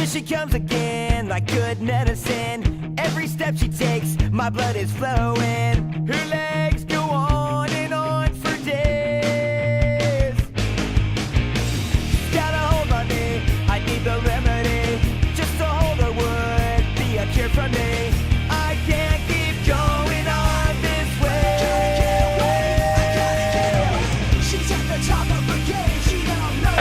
she comes again like good medicine. Every step she takes, my blood is flowing. Her legs go on and on for days. She's got a hold on me, I need the remedy. Just to hold her would be a cure for me. I can't keep going on this way. I gotta get away. She's at the top of her game, she don't know.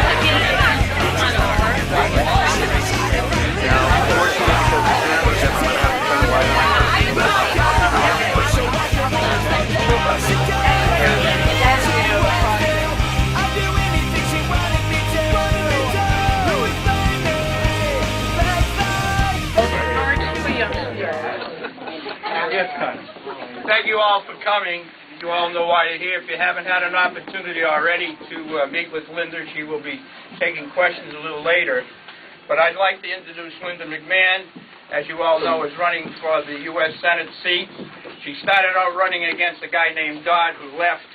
Thank you all for coming. You all know why you're here. If you haven't had an opportunity already to meet with Linda, she will be taking questions a little later. But I'd like to introduce Linda McMahon. As you all know, is running for the U.S. Senate seat. She started out running against a guy named Dodd who left.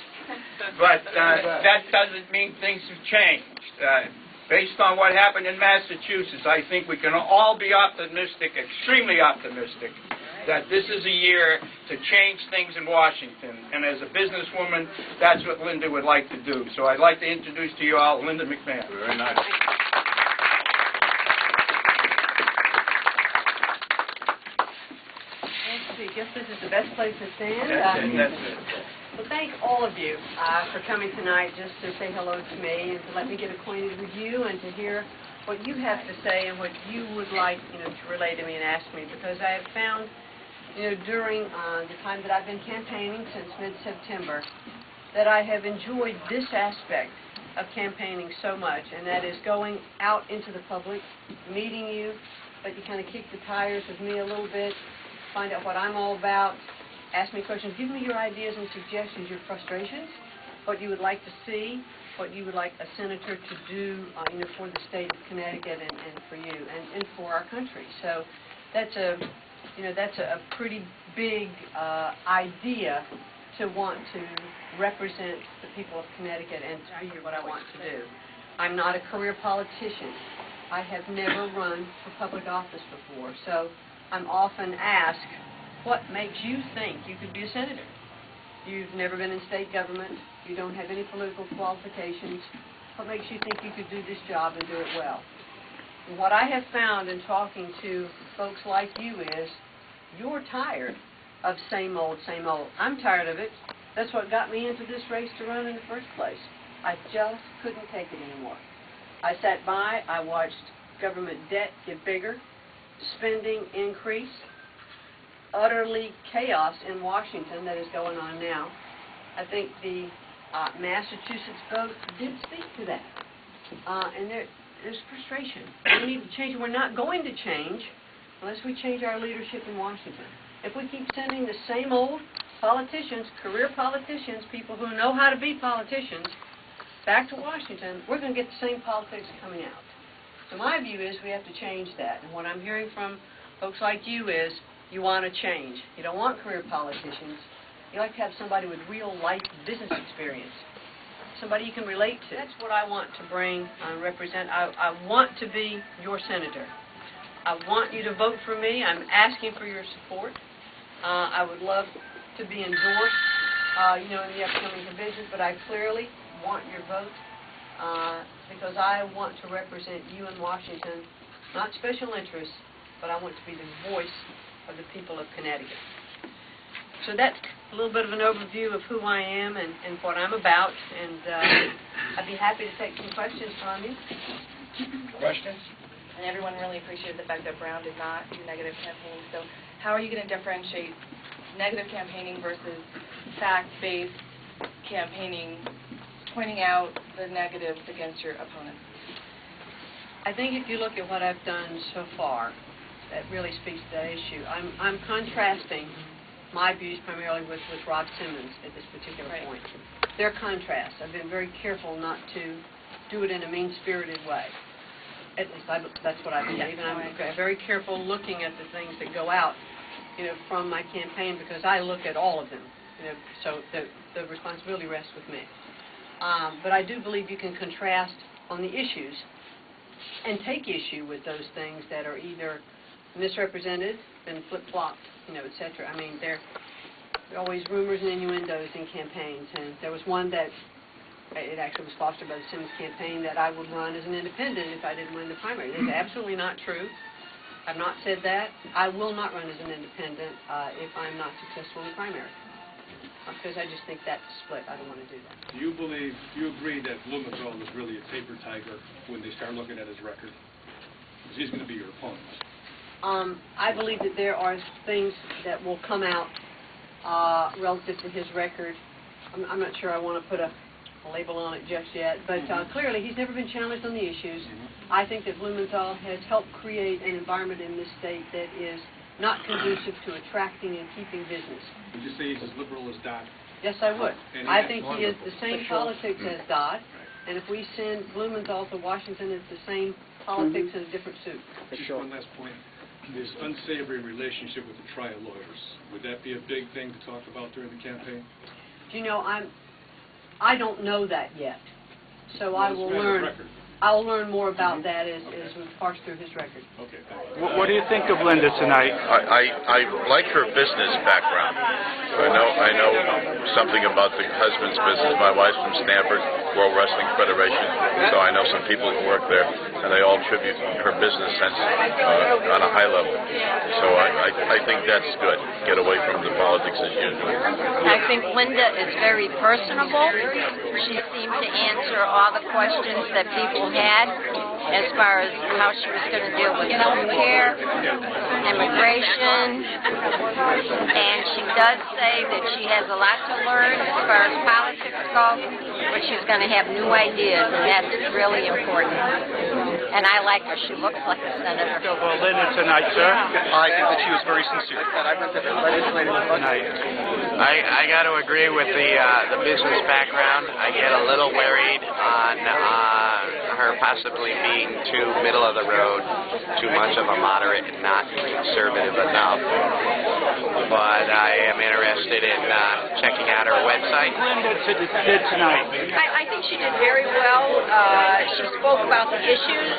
But that doesn't mean things have changed. Based on what happened in Massachusetts, I think we can all be optimistic, extremely optimistic, that this is a year to change things in Washington. And as a businesswoman, that's what Linda would like to do. So I'd like to introduce to you all Linda McMahon. Very nice. I guess this is the best place to stand. That's it. Well, thank all of you for coming tonight just to say hello to me and to let me get acquainted with you and to hear what you have to say and what you would like, to relay to me and ask me, because I have found, during the time that I've been campaigning since mid-September, that I have enjoyed this aspect of campaigning so much, and that is going out into the public, meeting you, let you kind of kick the tires with me a little bit, find out what I'm all about, ask me questions, give me your ideas and suggestions, your frustrations, what you would like to see, what you would like a senator to do, for the state of Connecticut and for you and for our country. So that's a pretty big idea to want to represent the people of Connecticut and to do what I want to do. I'm not a career politician. I have never run for public office before, so I'm often asked, what makes you think you could be a senator? You've never been in state government. You don't have any political qualifications. What makes you think you could do this job and do it well? And what I have found in talking to folks like you is, you're tired of same old, same old. I'm tired of it. That's what got me into this race to run in the first place. I just couldn't take it anymore. I sat by, I watched government debt get bigger, spending increase, utterly chaos in Washington that is going on now. I think the Massachusetts vote did speak to that. And there's frustration. We need to change. We're not going to change unless we change our leadership in Washington. If we keep sending the same old politicians, career politicians, people who know how to be politicians, back to Washington, we're going to get the same politics coming out. So my view is we have to change that. And what I'm hearing from folks like you is you want to change. You don't want career politicians. You like to have somebody with real-life business experience, somebody you can relate to. That's what I want to bring and represent. I want to be your senator. I want you to vote for me. I'm asking for your support. I would love to be endorsed, in the upcoming convention, but I clearly want your vote because I want to represent you in Washington, not special interests, but I want to be the voice of the people of Connecticut. So that's a little bit of an overview of who I am and what I'm about, and I'd be happy to take some questions from you. Questions? And everyone really appreciated the fact that Brown did not do negative campaigning. So how are you going to differentiate negative campaigning versus fact-based campaigning, pointing out the negatives against your opponents? I think if you look at what I've done so far, that really speaks to that issue. I'm contrasting my views primarily with Rob Simmons at this particular point. They're contrasts. I've been very careful not to do it in a mean-spirited way. At least that's what I believe. And I'm very careful looking at the things that go out, from my campaign, because I look at all of them. So the responsibility rests with me. But I do believe you can contrast on the issues and take issue with those things that are either misrepresented and flip-flopped, et cetera. I mean, there are always rumors and innuendos in campaigns, and there was one that it actually was fostered by the Simmons campaign that I would run as an independent if I didn't win the primary. That's absolutely not true. I've not said that. I will not run as an independent if I'm not successful in the primary, because I just think that's split. I don't want to do that. Do you agree that Blumenthal is really a paper tiger when they start looking at his record? Because he's going to be your opponent. I believe that there are things that will come out relative to his record. I'm not sure I want to put a label on it just yet, but clearly he's never been challenged on the issues. I think that Blumenthal has helped create an environment in this state that is not conducive to attracting and keeping business. Would you say he's as liberal as Dodd? Yes, I would. I think he is the same politics as Dodd, and if we send Blumenthal to Washington, it's the same politics in a different suit. Just one last point. This unsavory relationship with the trial lawyers, would that be a big thing to talk about during the campaign? Do you know, I don't know that yet, so I will learn. Record. I'll learn more about that as we parse through his record. Okay, thank you. What do you think of Linda tonight? I like her business background. I know something about the husband's business. My wife's from Stanford World Wrestling Federation, so I know some people who work there, and they all tribute her business sense on a high level. So I think that's good. Get away from the politics as usual. I think Linda is very personable. She seemed to answer all the questions that people had as far as how she was going to deal with health care, immigration, and she does say that she has a lot to learn as far as politics go, but she's going to have new ideas, and that's really important. And I like her. She looks like a senator. Well, Linda tonight, sir. I think that she was very sincere. Tonight. I got to agree with the business background. I get a little worried on her possibly being too middle of the road, too much of a moderate and not conservative enough. But I am interested in checking out her website. Linda did tonight. I think she did very well. She spoke about the issues.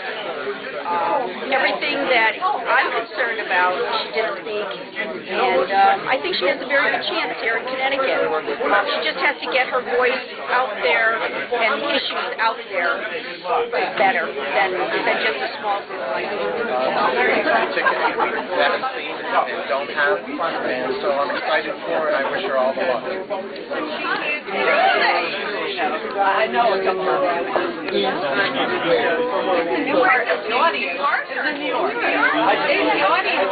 Everything that I'm concerned about, she did speak. And I think she has a very good chance here in Connecticut. She just has to get her voice out there and the issues out there better than just a small group like this. Ticket we haven't seen and don't have, and so I'm excited for her, and I wish her all the luck. I know a couple of them. New York. New York. New York. I stayed in the audience.